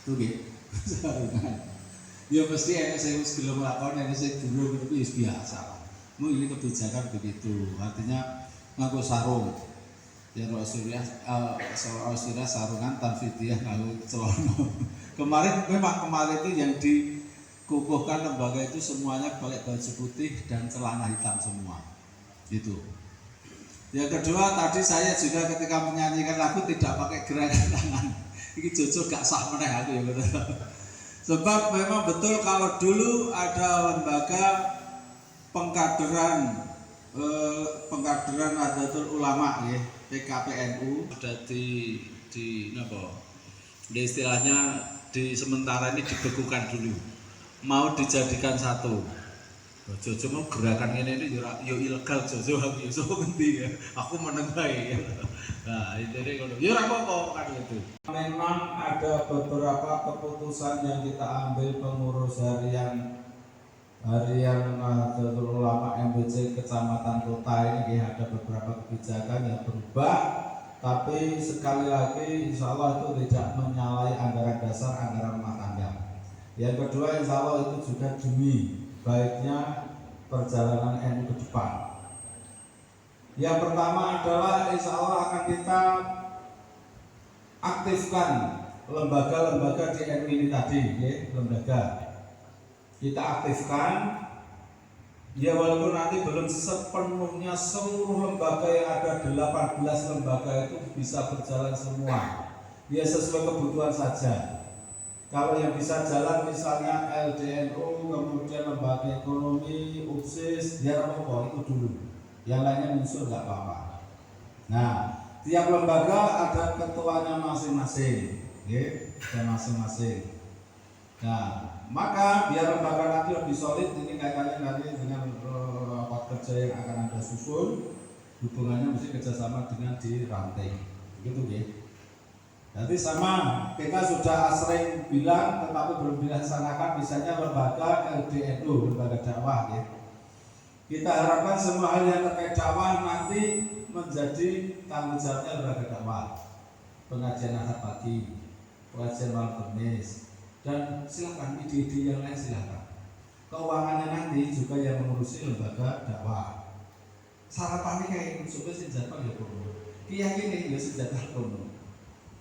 Itu nggih. Sarungan. Ya mesti enek sing wis gelem lakon, enek sing durung itu biasa. Ini kebijakan begitu. Artinya nganggo sarung. Ya Rasulullah sarungan tanfidiah nganggo celana. Kemarin itu yang dikukuhkan lembaga itu semuanya pakai baju putih dan celana hitam semua. Itu. Yang kedua tadi saya juga ketika menyanyikan lagu tidak pakai gerakan tangan. Ini jujur gak sah meneh aku ya betul. Sebab memang betul kalau dulu ada lembaga pengkaderan Nahdlatul Ulama ya, PKPNU sudah di napa? Di istilahnya di sementara ini dibekukan dulu. Mau dijadikan satu. Jojo mau gerakan ini yo ilegal Jojo aku iso ngendi ya. Aku meneng bae. Nah, ini ngono. Ya ora apa-apa kan itu. Memang ada beberapa keputusan yang kita ambil pengurus harian Nahdlatul Ulama MBC Kecamatan Kota ini ada beberapa kebijakan yang berubah, tapi sekali lagi insya Allah itu tidak menyalahi anggaran dasar, anggaran rumah tangga. Yang kedua insya Allah itu juga demi baiknya perjalanan NU ke depan. Yang pertama adalah insya Allah akan kita aktifkan lembaga-lembaga di NU ini tadi, ya, lembaga. Kita aktifkan, ya walaupun nanti belum sepenuhnya seluruh lembaga yang ada 18 lembaga itu bisa berjalan semua, ya sesuai kebutuhan saja. Kalau yang bisa jalan misalnya LDNU, kemudian lembaga ekonomi, UPSIS, ya apa itu dulu. Yang lainnya muncul nggak apa-apa. Nah, tiap lembaga ada ketuanya masing-masing, ya, dan masing-masing. Nah, maka biar lembaga nanti lebih solid, ini kaitannya nanti dengan rapat kerja yang akan Anda susun, hubungannya mesti kerjasama dengan di rantai, begitu ya. Nanti sama kita sudah sering bilang, tetapi belum dilaksanakan, misalnya lembaga LDNU, lembaga dakwah ya. Kita harapkan semua hal yang terkait dakwah nanti menjadi tanggung jawabnya lembaga dakwah. Pengajian ahad pagi, pengajian malam Kamis, dan silakan ide-ide yang lain silakan. Keuangannya nanti juga yang mengurusi lembaga dakwah. Sarapannya kayak supaya senjata ya kono. Keyakinan ya senjata kono.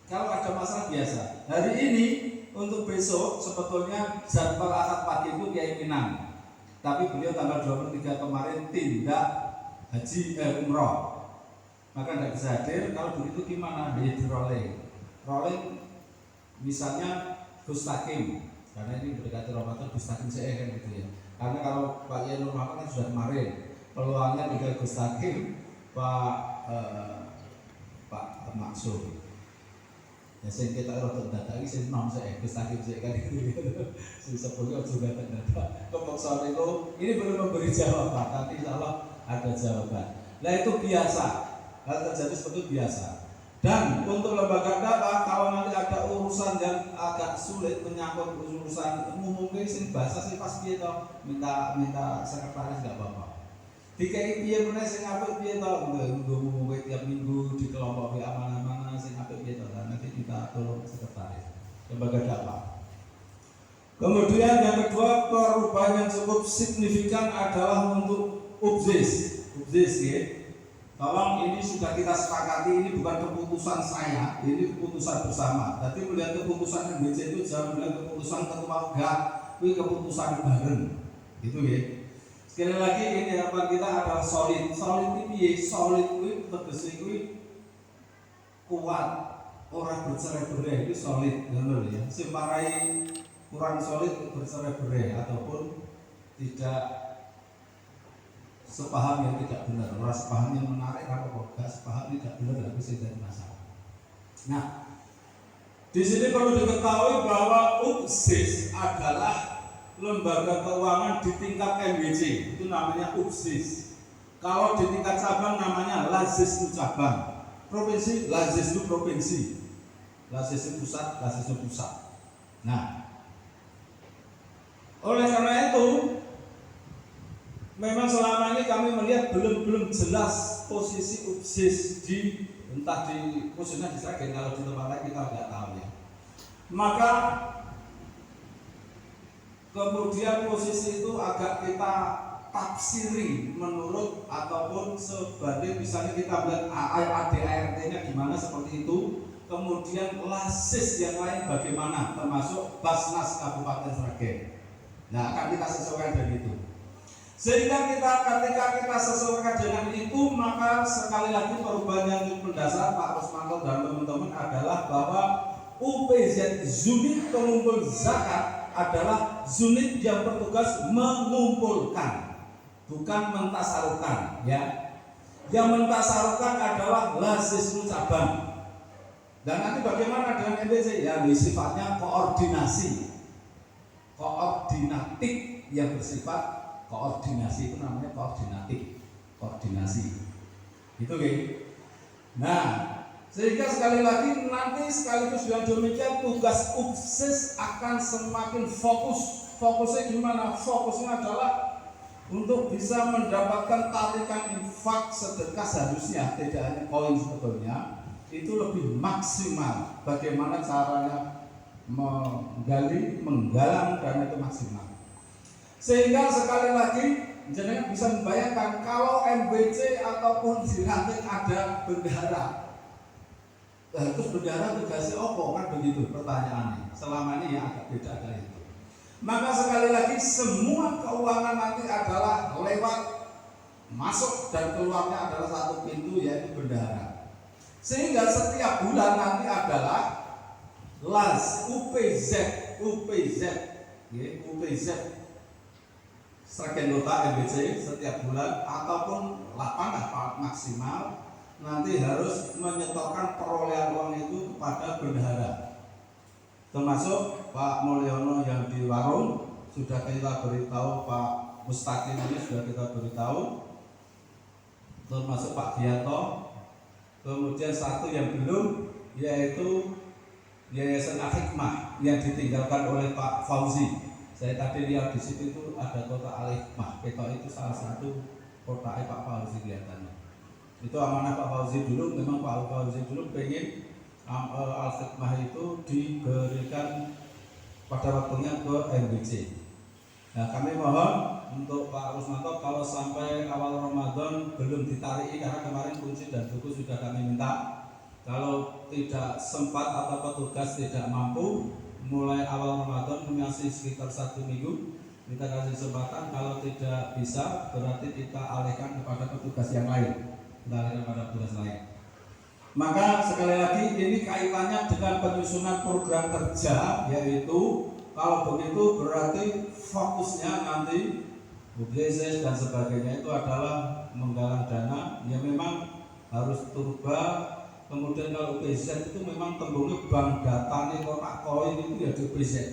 Kalau ada masalah biasa. Hari ini untuk besok sebetulnya jadwal akad pagi itu keyakinan. Tapi beliau tanggal 23 kemarin tindak haji umroh. Maka tidak bisa hadir. Kalau begitu gimana? Dia di rolling misalnya Gus Takim, karena ini berdekati Ramadan, Gus Takim saya kan gitu ya. Karena kalau Pak Yanur Muhammad kan sudah kemarin, peluangnya tinggal Gus Takim, Pak Maksud. Ya saya kita rotok data ini saya nom saya Gus Takim saya kan gitu. Saya sebutnya juga data. Kemudian itu ini belum memberi jawaban, nanti insya Allah ada jawaban. Nah itu biasa, hal terjadi seperti itu biasa. Dan untuk lembaga dakwah kalau nanti ada urusan yang agak sulit menyangkut urusan umum sing bahasa sih pasti itu minta sekretaris nggak apa-apa. Di KIP mana sing apik piye to nggo tiap minggu di kelompok WA mana-mana sing apik piye to nanti kita tolong sekretaris lembaga dakwah. Kemudian yang kedua perubahan yang cukup signifikan adalah untuk UPSIS ya. Tolong ini sudah kita sepakati, ini bukan keputusan saya, ini keputusan bersama. Jadi melihat keputusan MBC itu jangan melihat keputusan ketua enggak, ini keputusan bareng, gitu ya. Sekali lagi ini harapan kita adalah solid. Solid ini solid itu tegese kuwi kuat, orang bercerai-berai itu solid, benar ya. Semarai kurang solid bercerai-berai ataupun tidak sepaham yang tidak benar, orang sepaham yang menarik apa enggak sepaham tidak benar tapi tidak masalah. Nah, di sini perlu diketahui bahwa UPSIS adalah lembaga keuangan di tingkat MBC, itu namanya UPSIS. Kalau di tingkat cabang namanya Lazis cabang, provinsi Lazis itu provinsi, Lazis pusat, Lazis pusat. Nah, oleh karena itu memang selama ini kami melihat belum jelas posisi UPSIS entah di khususnya di Sragen, kalau di tempat lain kita nggak tahu ya. Maka kemudian posisi itu agak kita tafsiri menurut ataupun sebagai misalnya kita lihat ADART-nya gimana seperti itu, kemudian lasis yang lain bagaimana, termasuk Basnas Kabupaten Sragen. Nah, akan kita sesuaikan dengan itu. Sehingga ketika kita sesuaikan dengan itu, maka sekali lagi perubahan yang mendasar Pak Rusmanto dan teman-teman adalah bahwa UPZ unit pengumpul zakat adalah unit yang bertugas mengumpulkan, bukan mentasarukan, ya. Yang mentasarukan adalah lazismu cabang. Dan nanti bagaimana dengan MBC? Ya, sifatnya koordinasi, koordinatif yang bersifat koordinasi, itu namanya koordinatif, koordinasi. Itu gitu. Nah, sehingga sekali lagi nanti sekaligus dengan demikian tugas UPSIS akan semakin fokus. Fokusnya gimana? Fokusnya adalah untuk bisa mendapatkan tarikan infak sedekah seharusnya, tidak hanya koin sebetulnya, itu lebih maksimal. Bagaimana caranya menggalang dana itu maksimal. Sehingga sekali lagi jenengan bisa membayangkan kalau MBC ataupun di ranting ada bendahara. Terus bendahara tugasnya apa? Kan begitu pertanyaannya. Selama ini yang agak beda dari itu. Maka sekali lagi semua keuangan nanti adalah lewat masuk dan keluarnya adalah satu pintu, yaitu bendahara. Sehingga setiap bulan nanti adalah las UPZ Sragen Kota MBC setiap bulan ataupun 8 maksimal nanti harus menyetorkan perolehan uang itu kepada bendahara. Termasuk Pak Mulyono yang di warung sudah kita beritahu, Pak Mustaqim ini sudah kita beritahu, termasuk Pak Gianto. Kemudian satu yang belum, yaitu Yayasan Al-Hikmah yang ditinggalkan oleh Pak Fauzi. Saya tadi lihat di situ itu ada kota Al-Hikmah. Itu salah satu kota Pak Fauzi kelihatannya. Itu amanah Pak Fauzi dulu. Memang Pak Fauzi dulu pengen Al-Hikmah itu diberikan pada waktunya ke MBC. Nah, kami mohon untuk Pak Rusmanto kalau sampai awal Ramadan belum ditarik, karena kemarin kunci dan buku sudah kami minta. Kalau tidak sempat atau petugas tidak mampu, mulai awal Ramadan masih sekitar 1 minggu kita kasih kesempatan. Kalau tidak bisa, berarti kita alihkan kepada petugas yang lain, kita alihkan pada petugas lain. Maka sekali lagi ini kaitannya dengan penyusunan program kerja, yaitu kalau begitu berarti fokusnya nanti UPSIS dan sebagainya itu adalah menggalang dana. Ya memang harus turba. Kemudian kalau UPSIS itu memang tembungnya bank data nih, kotak koin itu ya di UPSIS.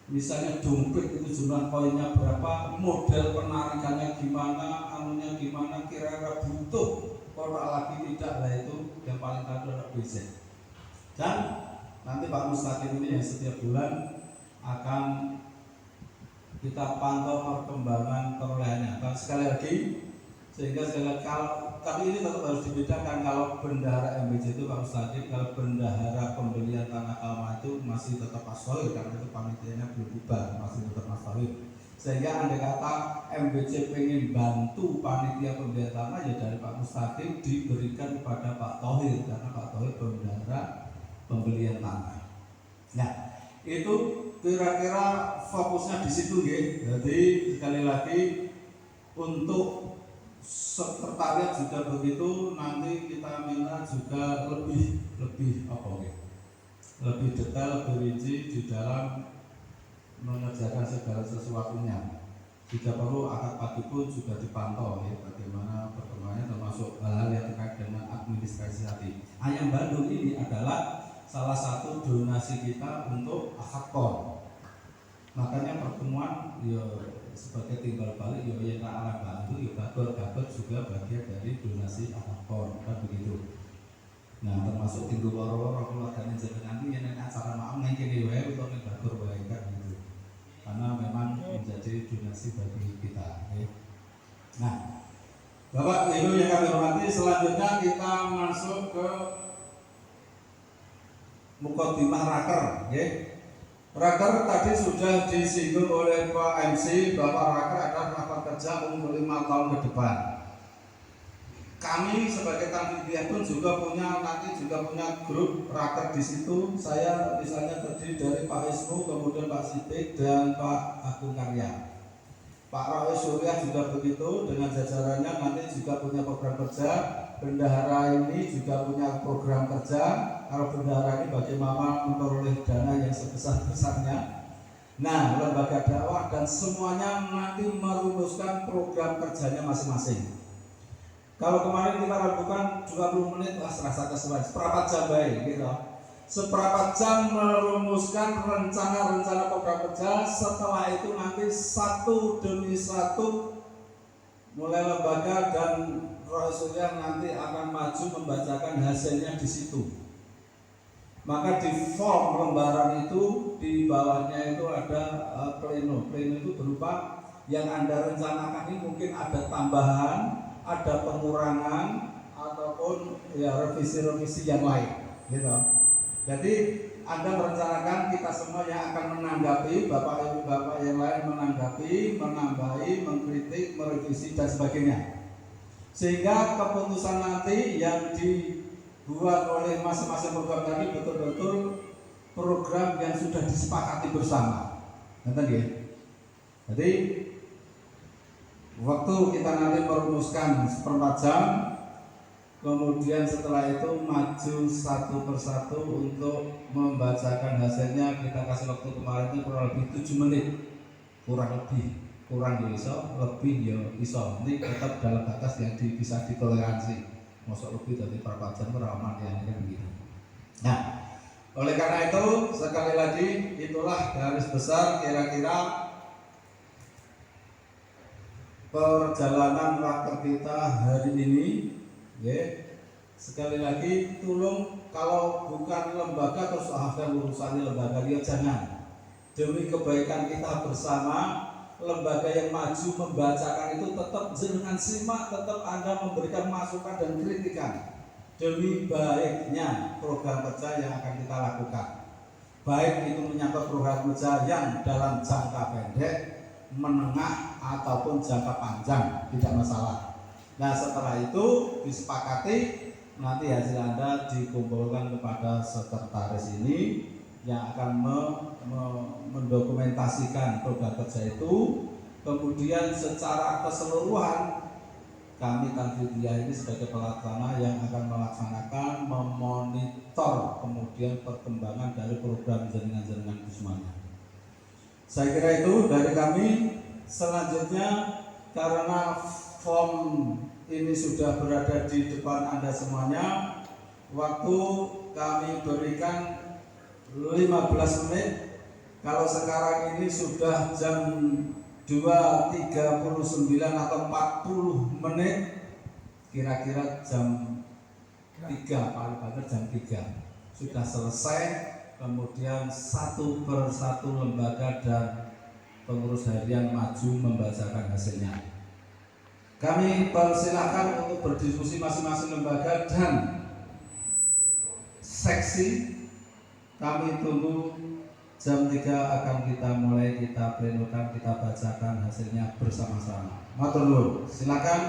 Misalnya dompet itu jumlah koinnya berapa, model penarikannya gimana, anunya gimana, kira-kira butuh kotak lagi tidak, lah itu yang paling tahu adalah UPSIS. Dan nanti Pak Mustaqim ini yang setiap bulan akan kita pantau perkembangan perolehannya. Dan sekali lagi, sehingga tapi ini tetap harus dibedakan. Kalau bendahara MBC itu Pak Mustaqim, kalau bendahara pembelian tanah Kalma itu masih tetap Mas Fahir, karena itu panitianya belum bubar, masih tetap Mas Fahir. Sehingga andai kata MBC pengen bantu panitia pembelian tanah, ya dari Pak Mustaqim diberikan kepada Pak Thohir, karena Pak Thohir bendahara pembelian tanah. Nah, itu kira-kira fokusnya di situ ya. Jadi sekali lagi untuk sekretariat juga begitu, nanti kita minta juga lebih lebih detail, lebih rinci di dalam mengerjakan segala sesuatunya. Jika perlu akad pagi pun juga dipantau ya, bagaimana perkembangannya, termasuk hal-hal yang terkait dengan administrasi tadi. Ayam Bandung ini adalah salah satu donasi kita untuk akad. Makanya pertemuan ya sebagai timbal balik ya yang arah bantu ya kabar juga bagian dari donasi akad, kan begitu. Nah, termasuk tinggal loro-loro keluarganya jenengan ini yang acara maaf ngene wae untuk ngebagur wae kan gitu. Karena memang menjadi donasi bagi kita ya. Nah, Bapak Ibu yang kami hormati, selanjutnya kita masuk ke Muqaddimah Raker ya. Raker tadi sudah disinggung oleh Pak MC bahwa raker adalah rapat kerja untuk 5 tahun ke depan. Kami sebagai Tanfidiah pun juga punya grup raker di situ. Saya misalnya terdiri dari Pak Ismu, kemudian Pak Sidik dan Pak Agung Karya. Pak Roy Surya juga begitu dengan jajarannya, nanti juga punya program kerja. Bendahara ini juga punya program kerja. Kalau bendahara ini bagaimana memperoleh dana yang sebesar-besarnya. Nah, lembaga dakwah dan semuanya nanti merumuskan program kerjanya masing-masing. Kalau kemarin kita lakukan 20 menit, serasa kesulitan, seperempat jam baik gitu. Seperempat jam merumuskan rencana-rencana program kerja. Setelah itu nanti satu demi satu mulai lembaga dan Rasulullah nanti akan maju membacakan hasilnya di situ. Maka di form lembaran itu di bawahnya itu ada pleno. Pleno itu berupa yang Anda rencanakan ini mungkin ada tambahan, ada pengurangan ataupun ya revisi-revisi yang lain gitu. Jadi Anda merencanakan, kita semua yang akan menanggapi, Bapak Ibu Bapak yang lain menanggapi, menambahi, mengkritik, merevisi dan sebagainya. Sehingga keputusan nanti yang dibuat oleh masing-masing program tadi betul-betul program yang sudah disepakati bersama. Nanti ya. Jadi waktu kita nanti merumuskan seperempat jam, kemudian setelah itu maju satu persatu untuk membacakan hasilnya. Kita kasih waktu kemarin itu kurang lebih 7 menit, kurang iso, lebih ya iso. Ini tetap dalam batas yang bisa ditoleransi. Masuk lebih dari berapa jam beraman yang begitu. Nah, oleh karena itu sekali lagi itulah garis besar kira-kira perjalanan raker kita hari ini. Ya. Sekali lagi tolong, kalau bukan lembaga terus ada urusannya lembaga, dia jangan. Demi kebaikan kita bersama, lembaga yang maju membacakan itu tetap jangan simak, tetap Anda memberikan masukan dan kritikan demi baiknya program kerja yang akan kita lakukan. Baik itu menyangkut program kerja yang dalam jangka pendek, menengah ataupun jangka panjang, tidak masalah. Nah, setelah itu disepakati, nanti hasil Anda dikumpulkan kepada sekretaris ini yang akan mendokumentasikan program kerja itu. Kemudian secara keseluruhan kami Tanfidiah ini sebagai pelaksana yang akan melaksanakan, memonitor kemudian perkembangan dari program jaringan-jaringan itu semuanya. Saya kira itu dari kami. Selanjutnya, karena form ini sudah berada di depan Anda semuanya, waktu kami berikan 15 menit. Kalau sekarang ini sudah jam 2.39 atau 40 menit, kira-kira jam 3, paling banter jam 3 sudah selesai. Kemudian satu persatu lembaga dan pengurus harian maju membacakan hasilnya. Kami persilahkan untuk berdiskusi masing-masing lembaga dan seksi. Kami tunggu jam 3 akan kita mulai, kita plenokan, kita bacakan hasilnya bersama-sama. Matur nuwun. Silakan